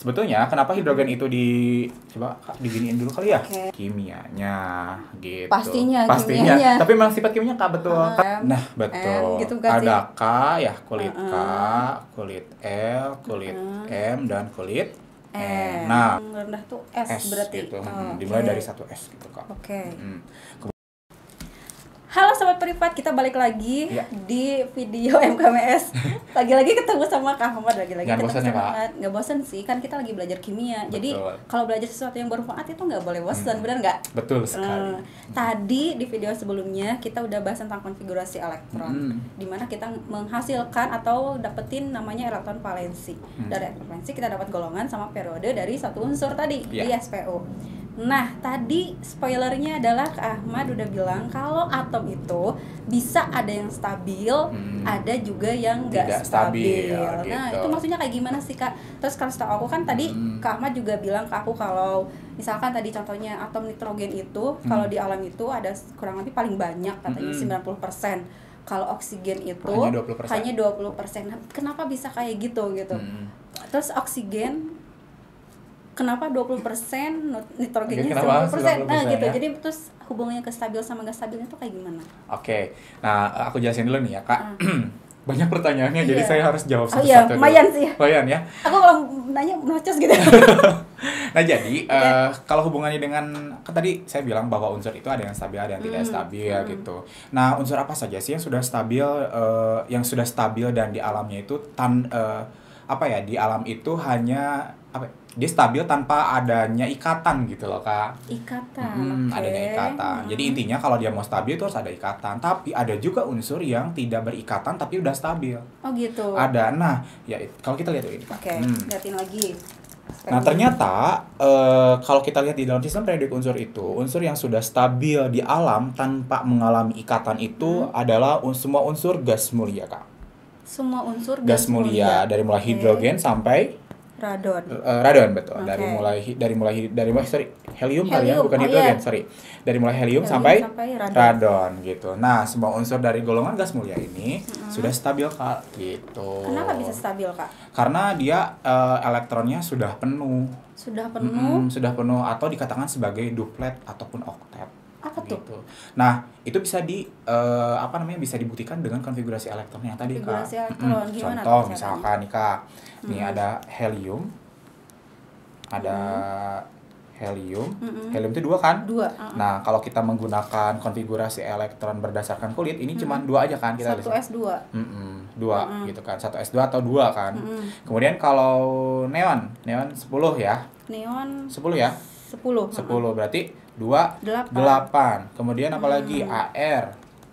sebetulnya kenapa hidrogen itu coba Kak, diginiin dulu kali ya. Kimianya gitu. Pastinya. Tapi memang sifat kimianya Kak betul. Nah, betul. gitu kan sih? Ada K ya, kulit K, kulit L, kulit M dan kulit N. Nah, rendah tuh S berarti. Gitu. Dimulai dari satu S gitu Kak. Halo Sobat Privat, kita balik lagi di video MKMS. Lagi-lagi ketemu sama Kak Ahmad, lagi-lagi ketemu sama Kak. Nggak bosan sih, kan kita lagi belajar kimia. Betul. Jadi kalau belajar sesuatu yang bermanfaat itu nggak boleh bosan, benar nggak? Betul sekali. Tadi di video sebelumnya kita udah bahas tentang konfigurasi elektron, dimana kita menghasilkan atau dapetin namanya elektron valensi. Dari elektron valensi kita dapat golongan sama periode dari satu unsur tadi di SPO. Nah, tadi spoilernya adalah Kak Ahmad udah bilang kalau atom itu bisa ada yang stabil, ada juga yang nggak stabil. Gitu. Nah, itu maksudnya kayak gimana sih Kak? Terus kalau setahu aku kan tadi Kak Ahmad juga bilang ke aku kalau misalkan tadi contohnya atom nitrogen itu kalau di alam itu ada kurang lebih paling banyak katanya 90%. Kalau oksigen itu hanya 20%. Kenapa bisa kayak gitu? Terus oksigen kenapa 20%, nitrogennya 90%? Nah gitu, ya? Jadi terus hubungannya ke stabil sama gak stabilnya itu kayak gimana? Oke, nah aku jelasin dulu nih ya Kak. Banyak pertanyaannya, jadi saya harus jawab satu-satu. Lumayan sih. Lumayan ya. Aku kalau nanya nocos gitu. Nah jadi, kalau hubungannya dengan, kan tadi saya bilang bahwa unsur itu ada yang stabil, ada yang tidak stabil gitu. Nah unsur apa saja sih yang sudah stabil, dan di alamnya itu di alam itu hanya dia stabil tanpa adanya ikatan gitu loh Kak. Adanya ikatan. Jadi intinya kalau dia mau stabil itu harus ada ikatan. Tapi ada juga unsur yang tidak berikatan tapi udah stabil. Oh gitu. Ada. Nah, ya kalau kita lihat ini Kak. Lihatin lagi. Nah ternyata kalau kita lihat di dalam sistem periodik unsur itu, unsur yang sudah stabil di alam tanpa mengalami ikatan itu adalah semua unsur gas mulia Kak. Semua unsur gas mulia dari mulai hidrogen sampai radon betul. Helium kali ya, bukan hidrogen, dari mulai helium sampai radon gitu. Nah, semua unsur dari golongan gas mulia ini sudah stabil Kak gitu. Kenapa bisa stabil Kak? Karena dia elektronnya sudah penuh. Sudah penuh atau dikatakan sebagai duplet ataupun oktet. Apa tuh? Gitu. Nah, itu bisa bisa dibuktikan dengan konfigurasi elektron yang tadi Kak. Gimana? Contoh misalkan nih Kak. Ini ada helium. Helium itu 2 kan? 2. Nah, kalau kita menggunakan konfigurasi elektron berdasarkan kulit, ini cuma 2 aja kan kita 1s2. 2 gitu kan. 1s2 atau 2 kan. Kemudian kalau neon 10 ya. Neon 10 ya? 10 berarti 2 8. Kemudian apalagi AR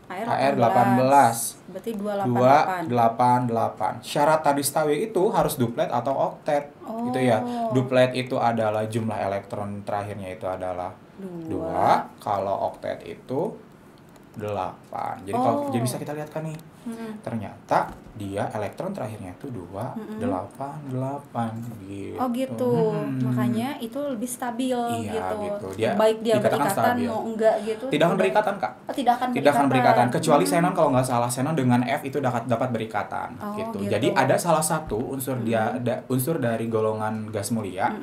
18. Berarti 288. Syarat tadi stabil itu harus duplet atau oktet. Gitu ya. Duplet itu adalah jumlah elektron terakhirnya itu adalah 2. Kalau oktet itu 8. Jadi bisa kita lihat kan nih. Ternyata dia elektron terakhirnya itu 288 gitu. Oh gitu. Makanya itu lebih stabil gitu. Dia baik dia berikatan stabil. mau enggak gitu. Tidak akan berikatan Kak. Tidak akan berikatan kecuali xenon, kalau nggak salah xenon dengan F itu dapat berikatan gitu. Jadi ada salah satu unsur unsur dari golongan gas mulia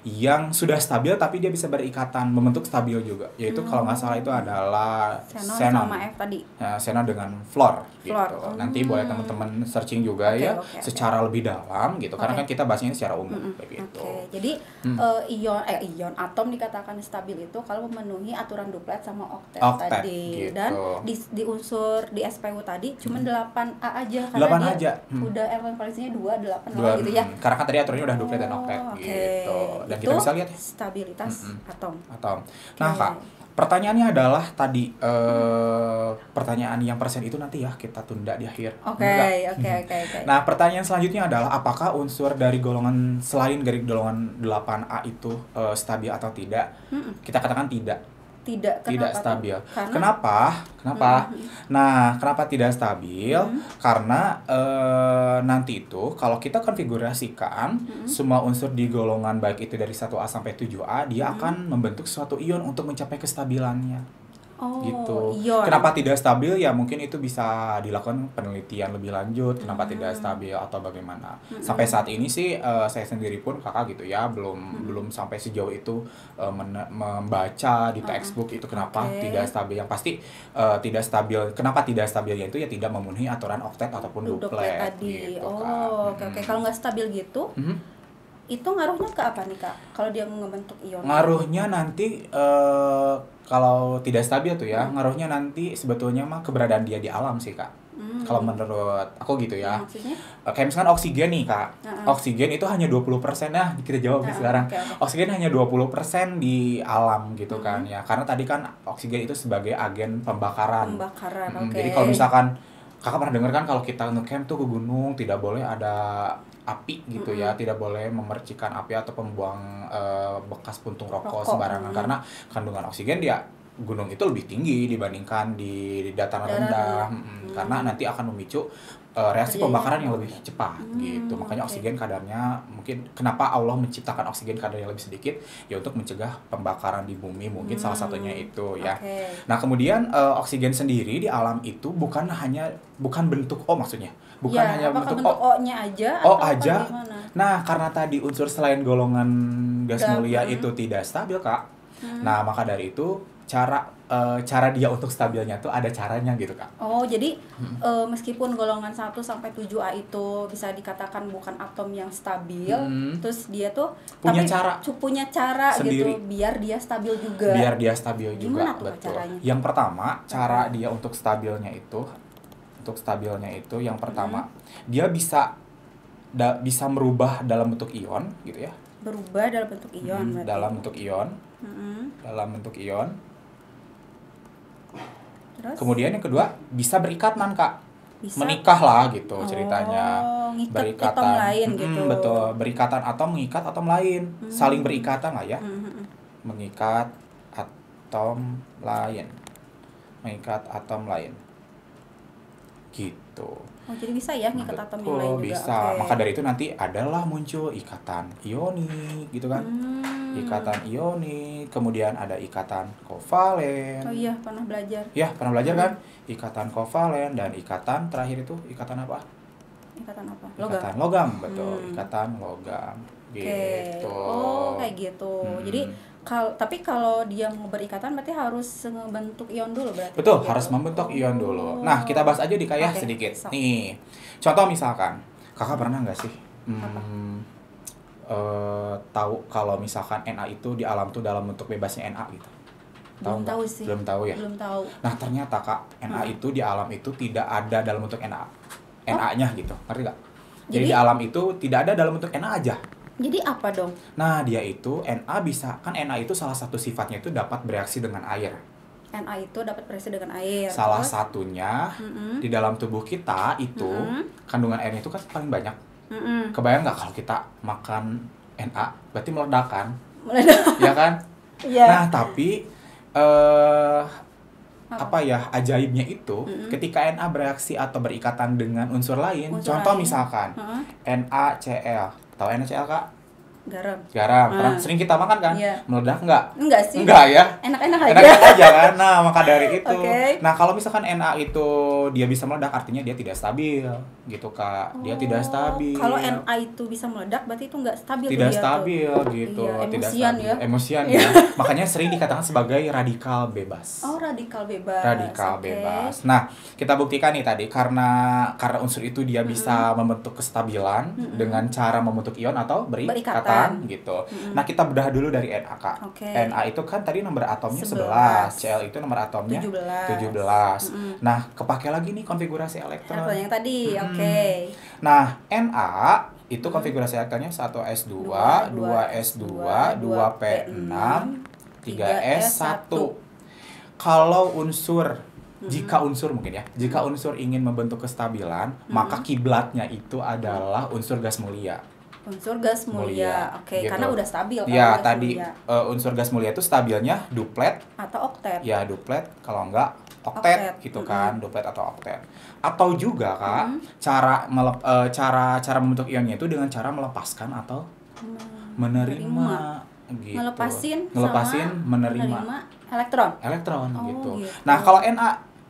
yang sudah stabil tapi dia bisa berikatan membentuk stabil juga. Yaitu kalau nggak salah itu adalah xenon sama F tadi. Xenon dengan fluor gitu. Nanti boleh teman-teman searching juga secara lebih dalam gitu. Karena kan kita bahasnya secara umum begitu. Jadi ion atom dikatakan stabil itu kalau memenuhi aturan duplet sama oktet tadi. Gitu. Dan di unsur di SPU tadi cuma 8A aja karena 8 dia aja. Udah elektron valensinya 2 gitu ya. Karena kan tadi aturannya udah duplet dan oktet gitu. Dan itu kita bisa lihat stabilitas atom. Nah Kak, pertanyaannya adalah tadi pertanyaan yang persen itu nanti ya kita tunda di akhir. Oke. Nah, pertanyaan selanjutnya adalah apakah unsur dari golongan selain dari golongan 8A itu stabil atau tidak? Kita katakan tidak. Tidak stabil. Kenapa? Nah, kenapa tidak stabil? Karena nanti itu kalau kita konfigurasikan semua unsur di golongan baik itu dari 1A sampai 7A, dia akan membentuk suatu ion untuk mencapai kestabilannya. gitu. ion. Kenapa tidak stabil? Ya mungkin itu bisa dilakukan penelitian lebih lanjut. Kenapa tidak stabil atau bagaimana? Sampai saat ini sih saya sendiri pun kakak gitu ya belum sampai sejauh itu membaca di textbook itu kenapa tidak stabil. Yang pasti tidak stabil. Kenapa tidak stabilnya itu ya tidak memenuhi aturan oktet ataupun duplet tadi. gitu, Oke. Kalau nggak stabil gitu, itu ngaruhnya ke apa nih Kak? Kalau dia ngebentuk ion? Ngaruhnya nanti kalau tidak stabil tuh ya, ngaruhnya nanti sebetulnya mah keberadaan dia di alam sih Kak. Kalau menurut aku gitu ya. Maksudnya? Kayak misalkan oksigen nih Kak. Oksigen itu hanya 20%. Nah, kita jawab nih sekarang. Okay. Oksigen hanya 20% di alam gitu kan ya. Karena tadi kan oksigen itu sebagai agen pembakaran. Jadi kalau misalkan Kakak pernah dengar kan kalau kita ngecamp tuh ke gunung tidak boleh ada api gitu ya, tidak boleh memercikan api atau membuang bekas puntung rokok sembarangan karena kandungan oksigen dia gunung itu lebih tinggi dibandingkan di dataran rendah karena nanti akan memicu reaksi pembakaran yang lebih cepat gitu. Makanya oksigen kadarnya mungkin kenapa Allah menciptakan oksigen kadar yang lebih sedikit ya untuk mencegah pembakaran di bumi mungkin salah satunya itu ya. Nah, kemudian oksigen sendiri di alam itu bukan bentuk O maksudnya. Bukan hanya bentuk O-nya aja O aja. Nah, karena tadi unsur selain golongan gas mulia itu tidak stabil, Kak. Nah, maka dari itu cara dia untuk stabilnya tuh ada caranya gitu, Kak. Oh, jadi meskipun golongan 1 sampai 7A itu bisa dikatakan bukan atom yang stabil, terus dia tuh punya cara sendiri. gitu biar dia stabil juga. Biar dia stabil juga, tuh betul. caranya? Yang pertama, cara dia untuk stabilnya itu yang pertama, dia bisa merubah dalam bentuk ion gitu ya. Berubah dalam bentuk ion berarti. Dalam bentuk ion. Terus? Kemudian yang kedua bisa berikatan Kak. Bisa? Menikah lah gitu ceritanya. Ngikat atom lain gitu. Betul, berikatan atau mengikat atom lain. Saling berikatan lah ya. Mengikat atom lain. Gitu. Oh, jadi bisa ya ngikat atom yang lain juga. Bisa. Maka dari itu nanti adalah muncul ikatan ionik gitu kan. Ikatan ionik, kemudian ada ikatan kovalen. Oh iya, pernah belajar. Ya, pernah belajar kan? Ikatan kovalen dan ikatan terakhir itu ikatan apa? Ikatan apa? Ikatan logam, betul. Ikatan logam. Gitu. Oh, kayak gitu. Jadi tapi kalau dia mau berikatan berarti harus membentuk ion dulu berarti. Betul, harus membentuk ion dulu. Nah, kita bahas aja di kayah sedikit. Nih, contoh misalkan, kakak pernah nggak sih tahu kalau misalkan Na itu di alam tuh dalam bentuk bebasnya Na gitu? Belum tahu sih. Belum tahu ya? Belum tahu. Nah, ternyata Kak, Na itu di alam itu tidak ada dalam bentuk Na-nya gitu. Ngerti nggak? Jadi di alam itu tidak ada dalam bentuk Na aja. Jadi apa dong? Nah, dia itu Na itu salah satu sifatnya itu dapat bereaksi dengan air. Na itu dapat bereaksi dengan air. Salah satunya di dalam tubuh kita itu kandungan airnya itu kan paling banyak. Kebayang nggak kalau kita makan Na, berarti meledak kan? Ya kan? Iya. Nah, tapi ajaibnya itu ketika Na bereaksi atau berikatan dengan unsur lain. Misalkan NaCl. Tahu NaCl Kak? Garam. Pernah sering kita makan kan? Iya. Meledak nggak? Enggak sih. Enggak ya? Enak-enak aja. Enak aja kan? Nah, maka dari itu. Nah, kalau misalkan Na itu dia bisa meledak, artinya dia tidak stabil. Gitu, Kak. Dia tidak stabil. Kalau Na itu bisa meledak, berarti itu nggak stabil. Tidak stabil gitu. Iya, tidak emosian stabil. ya. Emosian ya. Makanya sering dikatakan sebagai radikal bebas. Oh, radikal bebas. Radikal bebas. Nah, kita buktikan nih tadi karena unsur itu dia bisa membentuk kestabilan dengan cara membentuk ion atau berikatan gitu. Nah, kita bedah dulu dari Na, Kak. Na itu kan tadi nomor atomnya 11. Cl itu nomor atomnya 17. Nah, kepake lagi nih konfigurasi elektron. Yang tadi, Nah, Na itu konfigurasi elektronnya 1s2, 2s2, 2p6, 3s1. Kalau jika unsur ingin membentuk kestabilan, maka kiblatnya itu adalah unsur gas mulia. Unsur gas mulia. Gitu. Karena udah stabil kan. Ya, tadi unsur gas mulia itu stabilnya duplet atau oktet. Ya, duplet, kalau enggak oktet gitu kan, duplet atau oktet. Atau juga Kak, cara membentuk ionnya itu dengan cara melepaskan atau menerima gitu. Ngelepasin, menerima Elektron. Elektron Oh, gitu. gitu. Nah, kalau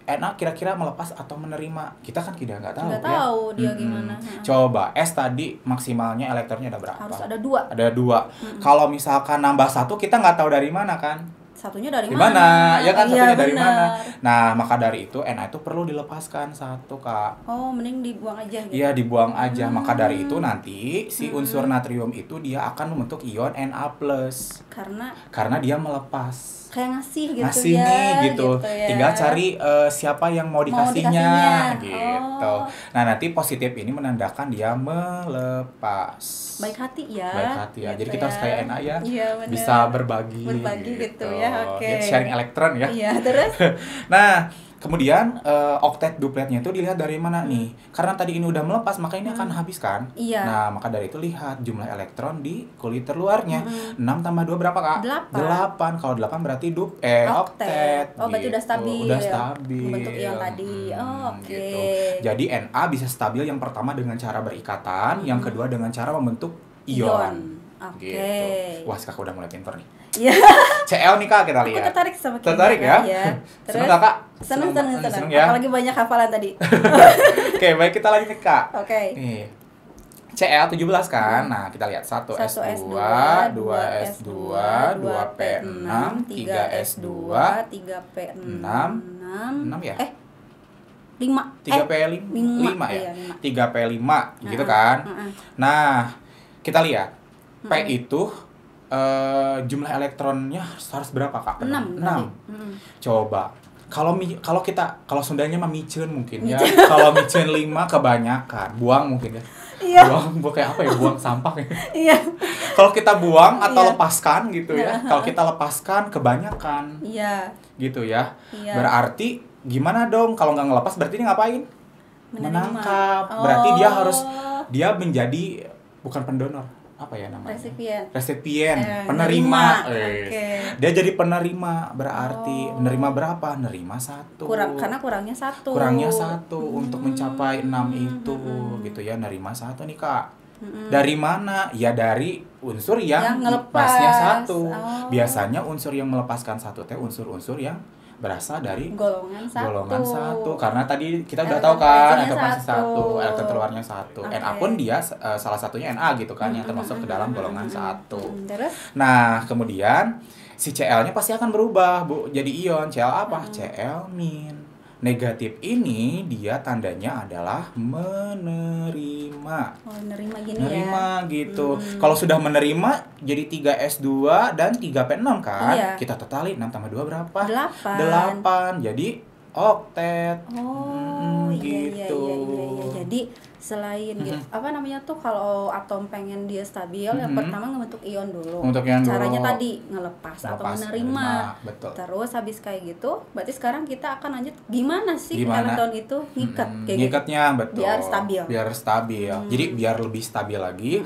Na kira-kira melepas atau menerima? Kita kan nggak tahu Nggak ya. tahu dia gimana. Coba S tadi maksimalnya elektronnya ada berapa? Harus ada 2. Ada 2. Kalau misalkan nambah 1 kita nggak tahu dari mana kan? Satunya dari mana? Ya kan, Iya, satunya dari bener. mana? Nah, maka dari itu Na itu perlu dilepaskan 1, Kak. Oh, mending dibuang aja gitu. Iya, dibuang aja. Maka dari itu nanti si unsur natrium itu dia akan membentuk ion Na+. Karena dia melepas. Kayak ngasih gitu Ngasih ya. nih gitu. ya. Tinggal cari siapa yang mau dikasihnya gitu. Oh. Nah, nanti positif ini menandakan dia melepas. Baik hati ya. Baik hati ya. Gitu Jadi kita harus kayak Na ya. Iya, bener. Bisa berbagi gitu ya. Oke. Sharing elektron ya. Iya, terus Nah, kemudian oktet dupletnya itu dilihat dari mana nih? Karena tadi ini udah melepas, maka ini akan habis kan? Iya. Nah, maka dari itu lihat jumlah elektron di kulit terluarnya. 6 tambah 2 berapa, Kak? 8. Kalau 8 berarti oktet. Oh, berarti udah stabil. Udah stabil. Membentuk ion tadi. Oh, oke. Gitu. Jadi Na bisa stabil yang pertama dengan cara berikatan, yang kedua dengan cara membentuk ion. Oke. Gitu. Wah, Kakak udah mulai pinter nih. Iya. CL nih, Kak, kita Aku lihat. tertarik sama kimia. Tertarik ya? Iya. Terus Seneng nggak, Kak? Seneng ya? Apalagi banyak hafalan tadi. Oke, baik, kita lanjut nih, Kak. Oke. Nih. CL 17 kan. Nah, kita lihat 1 S2, 2 S2, 2 P6, 3 S2, 3 P6, 6 ya? 5. 3 P5 ya? Iya, 5. 3 P5 gitu kan. Nah, kita lihat. P itu jumlah elektronnya harus berapa, Kak? 6. Coba. Kalau Sundanya mah micen mungkin ya. Kalau micen 5 kebanyakan. Buang mungkin ya. Iya. Buang kayak apa ya? Buang sampah ya. Iya. Kalau kita buang atau Iya. lepaskan gitu ya. Kalau kita lepaskan kebanyakan. Iya. Gitu ya. Iya. Berarti gimana dong kalau nggak ngelepas berarti dia ngapain? Menerima. Menangkap. Berarti dia menjadi bukan pendonor. Apa ya namanya? Resipien, penerima. Oke. Dia jadi penerima, berarti menerima berapa? Nerima 1. Karena kurangnya 1. Kurangnya 1 untuk mencapai 6 itu gitu ya. Nerima 1 nih, Kak. Dari mana? Ya dari unsur yang melepasnya 1. Biasanya unsur yang melepaskan 1 teh unsur-unsur yang berasal dari golongan 1. Karena tadi kita udah tahu kan elektron 1, 1, elektron keluarnya 1. Okay. Na pun dia salah satunya Na gitu kan yang termasuk ke dalam golongan 1. Terus? Nah, kemudian si Cl-nya pasti akan berubah, Bu, jadi ion. Cl apa? Cl-. Negatif ini dia tandanya adalah menerima. Oh, menerima gini Menerima gitu. Kalau sudah menerima jadi 3S2 dan 3P6 kan? Iya. Kita totalin 6 tambah 2 berapa? 8. Jadi oktet. Oh, gitu. Iya. Jadi selain apa namanya tuh kalau atom pengen dia stabil yang pertama ngebentuk ion dulu. Caranya tadi ngelepas atau menerima. Betul. Terus habis kayak gitu, berarti sekarang kita akan lanjut gimana sih elektron itu ngikat kayak ngikatnya gitu. betul. Biar stabil. Jadi biar lebih stabil lagi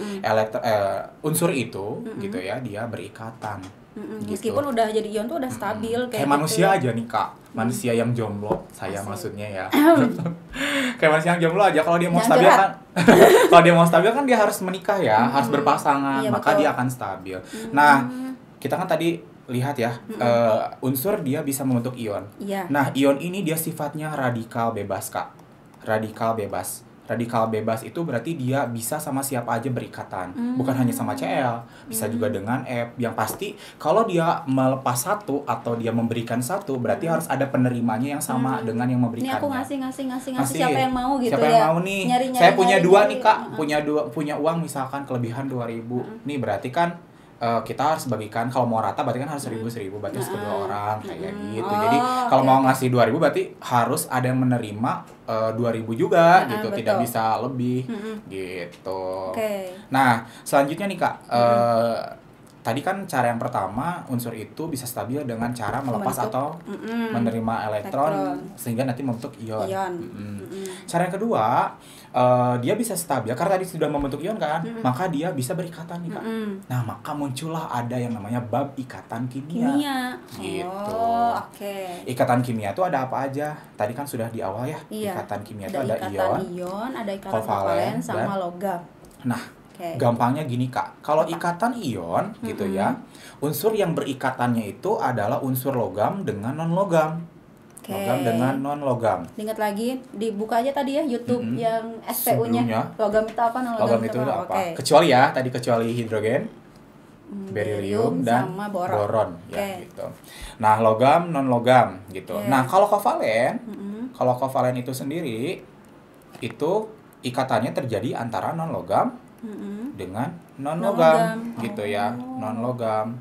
unsur itu gitu ya, dia berikatan. Gitu. Meskipun udah jadi ion tuh udah stabil kayak manusia aja nih, Kak. Manusia yang jomblo, saya maksudnya ya. Kayak manusia yang jomblo aja kalau dia mau stabil kan. Kalau dia mau stabil kan dia harus menikah ya, harus berpasangan, iya, maka betul. dia akan stabil. Nah, kita kan tadi lihat ya, unsur dia bisa membentuk ion. Iya. Nah, ion ini dia sifatnya radikal bebas, Kak. Radikal bebas. Radikal bebas itu berarti dia bisa sama siapa aja berikatan. Bukan hanya sama Cl, bisa juga dengan F. Yang pasti kalau dia melepas 1 atau dia memberikan 1, berarti harus ada penerimanya yang sama dengan yang memberikannya. Ini aku ngasih siapa yang mau gitu siapa ya. yang mau nih? Nyari, saya punya 2 nyari. nih, Kak. Punya uang misalkan kelebihan 2.000. Nih berarti kan kita harus bagikan, kalau mau rata berarti kan harus 1.000 berarti kedua orang kayak gitu. Jadi kalau mau ngasih 2.000 berarti harus ada yang menerima 2.000 juga gitu, betul. tidak bisa lebih gitu. Okay. Nah, selanjutnya nih, Kak, tadi kan cara yang pertama unsur itu bisa stabil dengan cara melepas atau menerima elektron sehingga nanti membentuk ion. Cara yang kedua, dia bisa stabil karena tadi sudah membentuk ion kan, maka dia bisa berikatan nih, Kak. Nah, maka muncullah ada yang namanya bab ikatan kimia. Gitu. Oh, oke. Ikatan kimia itu ada apa aja? Tadi kan sudah di awal ya. Iya. Ikatan kimia itu ada ada ikatan ion, ada ikatan kovalen sama logam. Nah, Oke. Gampangnya gini Kak, kalau Apa? ikatan ion gitu ya, unsur yang berikatannya itu adalah unsur logam dengan non logam. Oke. Logam dengan non logam. Ingat lagi, dibuka aja tadi ya YouTube yang SPU-nya. Sebelumnya, Logam itu apa, non logam logam itu apa? Oke. Kecuali ya, tadi kecuali hidrogen, berilium dan sama boron ya Oke. gitu. Nah, logam non logam gitu. Oke. Nah, kalau kovalen, Mm-mm. kalau kovalen itu sendiri itu ikatannya terjadi antara non logam Mm-mm. dengan non Non-logam. logam gitu ya, Oh. non logam.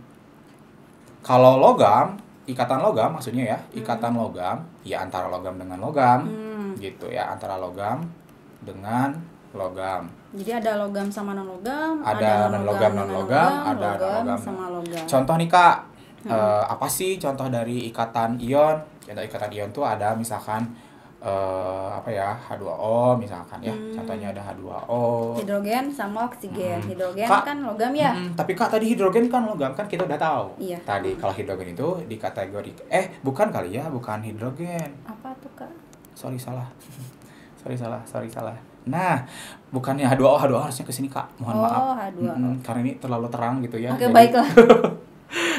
Kalau logam, ikatan logam maksudnya ya, ikatan logam ya antara logam dengan logam gitu ya, antara logam dengan logam. Jadi ada logam sama non logam, Ada non non-logam, dengan non-logam, ada logam non-logam. sama logam. Contoh nih Kak, apa sih contoh dari ikatan ion? Contoh ikatan ion tuh ada misalkan apa ya, H2O misalkan ya, contohnya ada H2O. Hidrogen sama oksigen. Hidrogen Kak, kan logam ya. Tapi Kak tadi hidrogen kan logam kan kita udah tahu. Iya. Tadi kalau hidrogen itu di kategori bukan kali ya, bukan hidrogen. Apa tuh Kak? Sorry salah. sorry salah. Nah, bukannya H2O harusnya ke sini Kak. Mohon maaf. H2O. Karena ini terlalu terang gitu ya. Oke, Jadi- baiklah.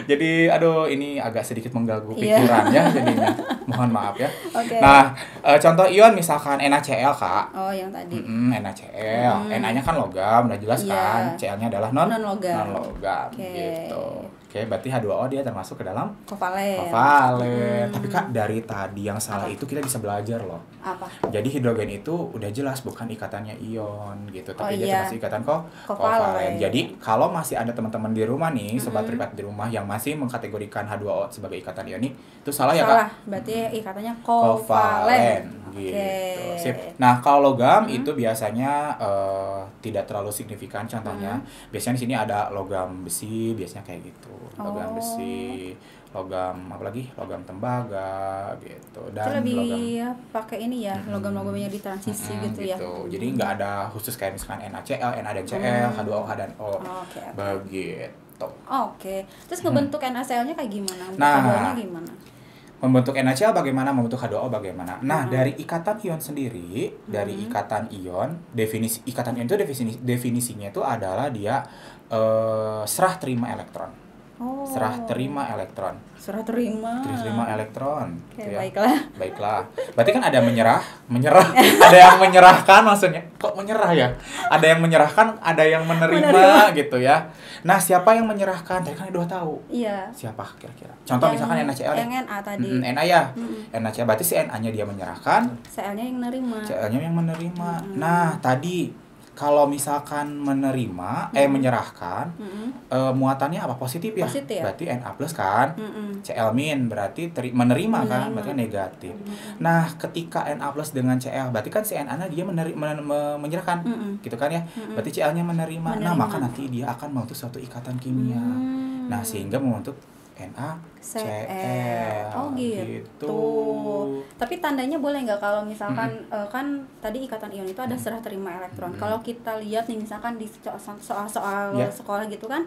Jadi aduh ini agak sedikit mengganggu Iya. pikiran ya jadinya. Mohon maaf ya. Oke. Nah, contoh ion misalkan NaCl Kak. Oh, yang tadi. NaCl. Na-nya kan logam, udah jelas Iya. kan. Cl-nya adalah non Non-logam. logam Oke. gitu. Oke, berarti H2O dia termasuk ke dalam Kovalen. kovalen. Tapi Kak dari tadi yang salah itu kita bisa belajar loh. Apa? Jadi hidrogen itu udah jelas bukan ikatannya ion gitu, tapi Oh, dia iya. termasuk ikatan Kovalen. kovalen. Jadi kalau masih ada teman-teman di rumah nih, sobat privat di rumah yang masih mengkategorikan H2O sebagai ikatan ionik, itu salah ya Salah. Kak? Berarti ikatannya Kovalen kovalen. gitu. Oke. Sip. Nah, kalau logam itu biasanya tidak terlalu signifikan contohnya. Biasanya di sini ada logam besi, biasanya kayak gitu. Logam Oh. besi, logam apa lagi? Logam tembaga gitu. Itu Dan lebih logam pakai ini ya, logam-logam yang ditransisi gitu ya. Jadi nggak ada khusus kayak misalkan NaCl, Na dan Cl, H2O, H dan O. Oke. Begitu. Oke. Terus ngebentuk NaCl-nya kayak gimana? Untuk Nah. H2O-nya gimana? Membentuk NaCl bagaimana, membentuk H2O bagaimana. Nah, dari ikatan ion sendiri, dari ikatan ion, definisi ikatan ion itu definisinya itu adalah dia serah terima elektron. Oh. Serah terima elektron. Serah terima. Terima elektron. Oke, gitu ya. baiklah. Baiklah. Berarti kan ada menyerah. Ada yang menyerahkan maksudnya. Kok menyerah ya? Ada yang menyerahkan, ada yang menerima gitu ya. Nah, siapa yang menyerahkan? Tadi kan udah tahu. Iya. Siapa kira-kira? Contoh misalkan NaCl. Yang Na tadi. Na ya. NaCl berarti si Na-nya dia menyerahkan, Cl-nya yang nerima. Cl-nya yang menerima. Nah, tadi kalau misalkan menerima menyerahkan muatannya apa? Positif ya? Positif. Berarti Na plus kan? Cl min berarti menerima kan? Berarti negatif. Nah, ketika Na plus dengan Cl berarti kan si Na dia menyerahkan. Gitu kan ya? Berarti Cl-nya menerima. Nah, maka nanti dia akan membentuk suatu ikatan kimia. Nah, sehingga membentuk NaCl. Oh gitu. Tapi tandanya boleh nggak kalau misalkan kan tadi ikatan ion itu ada serah terima elektron. Kalau kita lihat nih misalkan di soal-soal Ya. sekolah gitu kan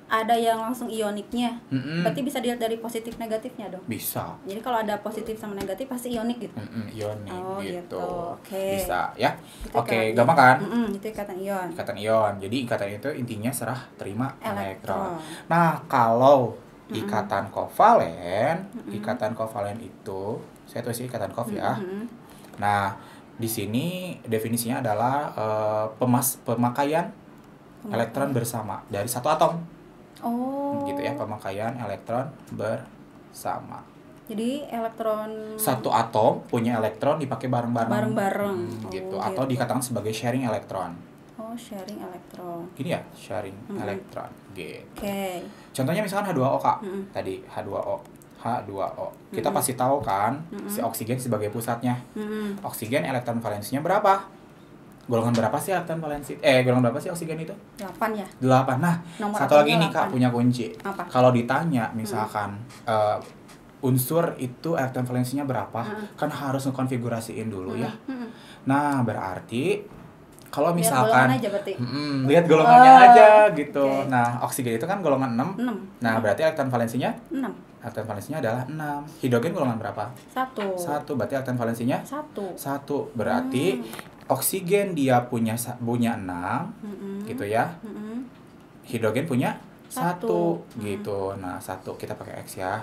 ada yang langsung ioniknya. Berarti bisa dilihat dari positif negatifnya dong. Bisa. Jadi kalau ada positif sama negatif pasti ionik gitu. Ionik Oh, gitu. Oke. Bisa ya. Itu Oke, ikatan- gampang kan? Itu ikatan ion. Ikatan ion. Jadi ikatan itu intinya serah terima elektron. Elektron. Nah, kalau ikatan kovalen, ikatan kovalen itu saya tulis ikatan kov ya. Nah, di sini definisinya adalah pemakaian elektron bersama dari satu atom. Oh. Gitu ya, pemakaian elektron bersama. Jadi elektron Satu atom punya elektron dipakai bareng-bareng. Bareng-bareng. Gitu. Oh, Atau gitu. dikatakan sebagai sharing elektron. Oh, sharing elektron. Gini ya, sharing elektron. Gitu. Oke. Contohnya misalkan H2O Kak. Tadi H2O. Kita pasti tahu kan si oksigen sebagai pusatnya. Oksigen elektron valensinya berapa? Golongan berapa sih elektron valensi? Golongan berapa sih oksigen itu? 8 ya? 8. Nah, Nomor satu lagi atomnya nih Kak 8. punya kunci. Apa? Kalau ditanya misalkan unsur itu elektron valensinya berapa? Kan harus ngekonfigurasiin dulu ya. Nah, berarti kalau Lihat misalkan golongan aja berarti. lihat golongannya aja gitu. Oke. Nah, oksigen itu kan golongan 6. 6. Nah, berarti elektron valensinya 6. elektron valensinya adalah 6. Hidrogen golongan berapa? 1. 1. Berarti elektron valensinya 1. 1. Berarti oksigen dia punya 6 gitu ya. Hidrogen punya 1 gitu. Nah, 1 kita pakai X ya.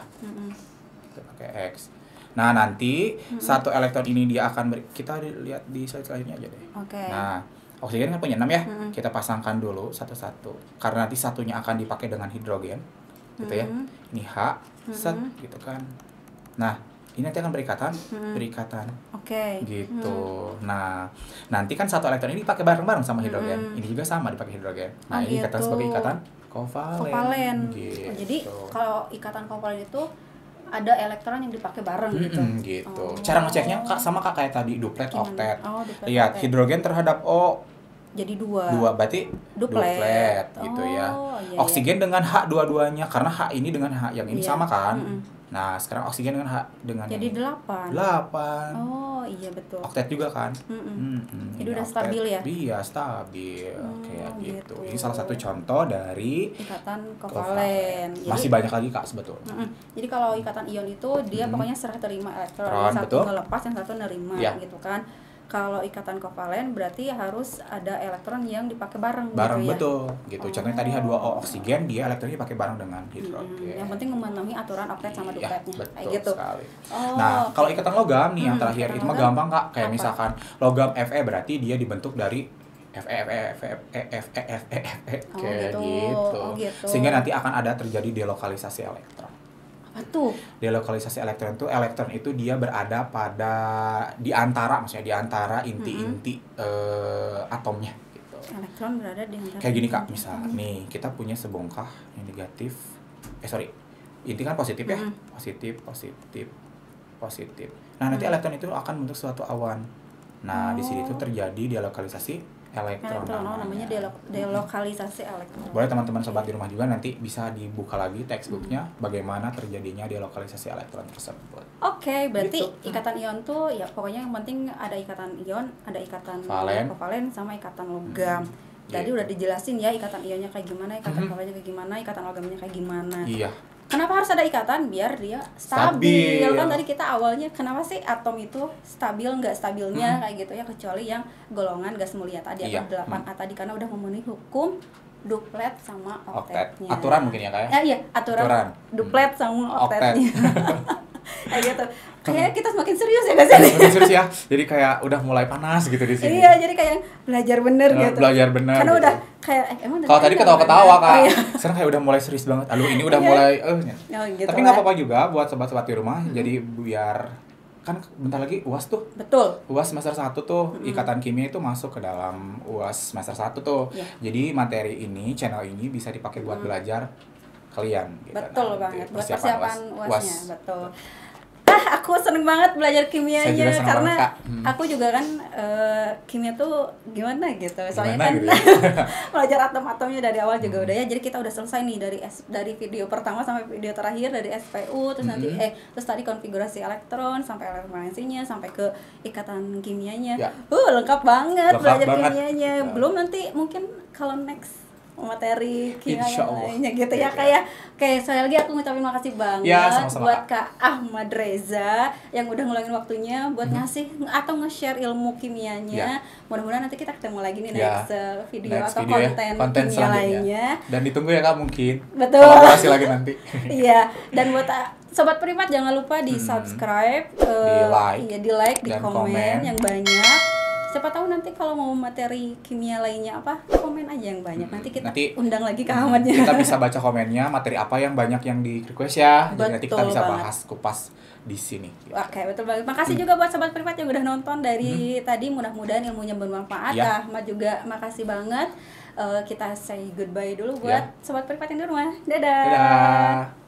Kita pakai X. Nah, nanti satu elektron ini dia akan kita lihat di slide selanjutnya aja deh. Nah, oksigen kan punya 6 ya. Kita pasangkan dulu satu-satu. Karena nanti satunya akan dipakai dengan hidrogen. Gitu ya. Ini H, set gitu kan. Nah, ini nanti akan berikatan. Gitu. Nah, nanti kan satu elektron ini dipakai bareng-bareng sama hidrogen. Ini juga sama dipakai hidrogen. Nah, ini ikatan sebagai ikatan kovalen. Gitu. Jadi kalau ikatan kovalen itu ada elektron yang dipakai bareng gitu. Gitu. Cara ngeceknya sama kayak tadi duplet, oktet. Lihat hidrogen terhadap O jadi 2 berarti duplet gitu ya. Oksigen dengan H dua-duanya karena H ini dengan H yang ini sama kan. Nah, sekarang oksigen dengan H dengan jadi 8. Oh, iya betul. Oktet juga kan. Jadi udah stabil ya? Iya, stabil. Kayak gitu. Ini salah satu contoh dari ikatan kovalen. Masih banyak lagi Kak sebetulnya. Jadi kalau ikatan ion itu dia pokoknya serah terima elektron. Yang satu ngelepas, yang satu nerima gitu kan. Kalau ikatan kovalen berarti harus ada elektron yang dipakai bareng gitu ya? Betul gitu. Contohnya tadi H2O oksigen, dia elektronnya dipakai bareng dengan hidrogen. Yang penting memenuhi aturan oktet sama dupletnya. Betul kayak gitu. Sekali. Nah, kalau ikatan logam nih yang terakhir itu mah gampang Kak. Kayak misalkan logam Fe berarti dia dibentuk dari Fe kayak gitu. Sehingga nanti akan ada terjadi delokalisasi elektron. Apa tuh? Delokalisasi elektron itu dia berada di antara inti-inti atomnya gitu. Elektron berada di antara. Kayak gini Kak, misal nih kita punya sebongkah yang negatif. Inti kan positif ya. Positif. Nah, nanti elektron itu akan membentuk suatu awan. Nah, di sini tuh terjadi delokalisasi elektron. Namanya delokalisasi elektron. Boleh teman-teman sobat di rumah juga nanti bisa dibuka lagi textbooknya bagaimana terjadinya delokalisasi elektron tersebut. Oke, berarti ikatan ion tuh ya pokoknya yang penting ada ikatan ion, ada ikatan kovalen sama ikatan logam. Tadi udah dijelasin ya ikatan ionnya kayak gimana, ikatan kovalennya kayak gimana, ikatan logamnya kayak gimana. Iya. Kenapa harus ada ikatan? Biar dia stabil. Kan tadi kita awalnya kenapa sih atom itu stabil nggak stabilnya kayak gitu ya, kecuali yang golongan gas mulia tadi atau 8A tadi karena udah memenuhi hukum duplet sama oktetnya. Aturan mungkin ya Kak ya? Iya, aturan. Duplet sama oktetnya. Kayak gitu. Kayaknya kita semakin serius ya guys. Semakin serius ya. Jadi kayak udah mulai panas gitu di sini. Iya, jadi kayak belajar bener gitu. Belajar bener. Karena gitu. Udah kayak emang kalau tadi ketawa-ketawa Kak. Sekarang kayak udah mulai serius banget. Ini udah mulai gitu. Tapi enggak apa-apa juga buat sobat-sobat di rumah. Jadi biar kan bentar lagi UAS tuh. Betul. UAS semester 1 tuh ikatan kimia itu masuk ke dalam UAS semester 1 tuh. Jadi materi ini, channel ini bisa dipakai buat belajar kalian gitu. Betul banget. Buat persiapan UAS-nya, betul. Aku seneng banget belajar kimianya karena aku juga kan kimia tuh gimana gitu. Soalnya kan gitu ya? Belajar atom-atomnya dari awal juga udah ya. Jadi kita udah selesai nih dari video pertama sampai video terakhir dari SPU terus nanti terus tadi konfigurasi elektron sampai elektronensinya sampai ke ikatan kimianya. Lengkap banget belajar kimianya. Belum nanti mungkin kalau next materi kimia lainnya gitu ya kayak sekali lagi aku ngucapin makasih banget buat Kak Ahmad Reza yang udah ngulangin waktunya buat ngasih atau nge-share ilmu kimianya. Mudah-mudahan nanti kita ketemu lagi nih next video atau konten kimia lainnya. Dan ditunggu ya Kak mungkin. Betul. Kolaborasi lagi nanti. Iya, dan buat sobat Privat jangan lupa di subscribe, di like, di komen yang banyak. Siapa tahu nanti kalau mau materi kimia lainnya komen aja yang banyak. Nanti kita undang lagi ke Ahmadnya. Kita bisa baca komennya, materi apa yang banyak yang di request ya. Jadi nanti kita bisa bahas kupas di sini. Gitu. Oke, betul banget. Makasih juga buat sobat Privat yang udah nonton dari tadi. Mudah-mudahan ilmunya bermanfaat. Ahmad juga makasih banget. Kita say goodbye dulu buat sobat Privat yang di rumah. Dadah.